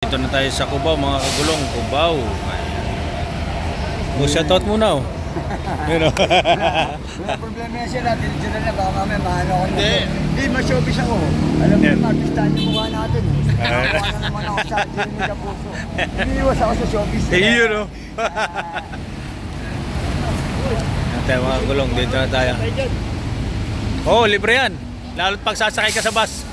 Dito na tayo sa Cubao, mga kagulong. Cubao. Shoutout muna oh. Yun oh. Wala problema yan siya natin. Diyan na baka mamaya mahalo ako na. Hindi, ma-showbiz ako. Alam mo yung artistahan yung mukha natin. Nakakuha na naman ako sa Jimmy Kapuso. Iniiwas ako sa showbiz. Yun oh. Natin mga kagulong, dito na tayo. Oh, libre yan. Lalo't pag sasakay ka sa bus.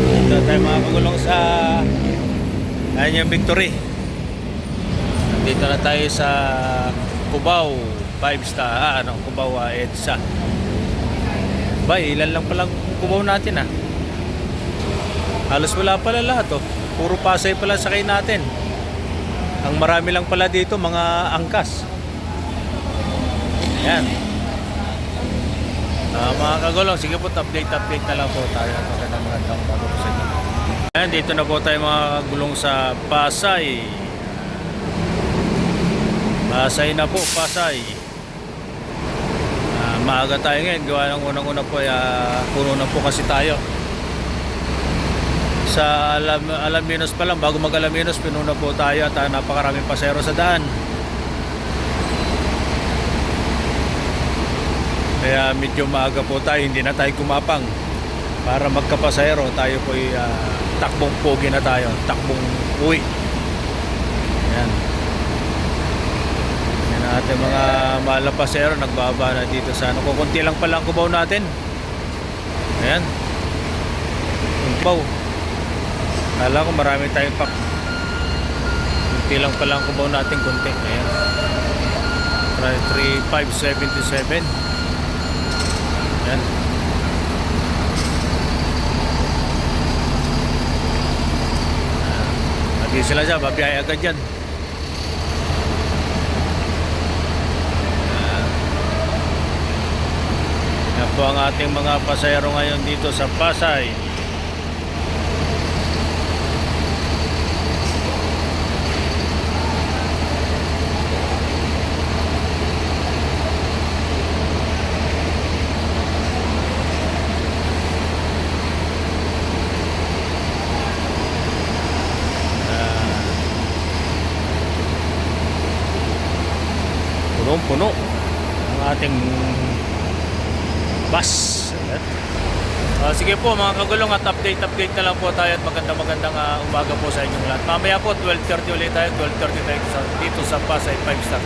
Dito tayo mga kagulong sa Ayun yung Victory. Dito na tayo sa Cubao 5-star, Cubao EDSA. Bay, ilan lang palang Cubao natin halos wala pala lahat puro Pasay pala sakay natin. Ang marami lang pala dito mga angkas. Yan. Mga kagulong, sige po, update na lang po tayo. Magandang bago po sa inyo. Ayan, dito na po tayo mga kagulong sa Pasay. Pasay na po, Pasay. Maaga tayo ngayon. Gawa ng unang-una po, puno na po kasi tayo. Sa Alaminos pa lang, bago mag-Alaminos, pinuna po tayo at napakaraming pasero sa daan. Kaya medyo maaga po tayo, hindi na tayo kumapang para magkapasayro. Tayo po takbong pogi na tayo, takbong uwi. Yan. Yan natin mga mahal na pasayro, nagbaba na dito sa kukunti lang pala ang Cubao natin. Ayan. Cubao. Kala ko marami tayong pak. Kunti lang pala ang Cubao natin, kunti. Ayan. 3577. Yan. Lagi sila dyan, babiyay agad yan. Yan po ang ating mga pasayro ngayon dito sa Pasay. Punong-puno ang ating bus. Sige po mga kagulong, at update na lang po tayo at magandang umaga po sa inyong lahat. Mamaya po 12:30 ulit tayo, 12:30 tayo dito sa Pasay 5-star.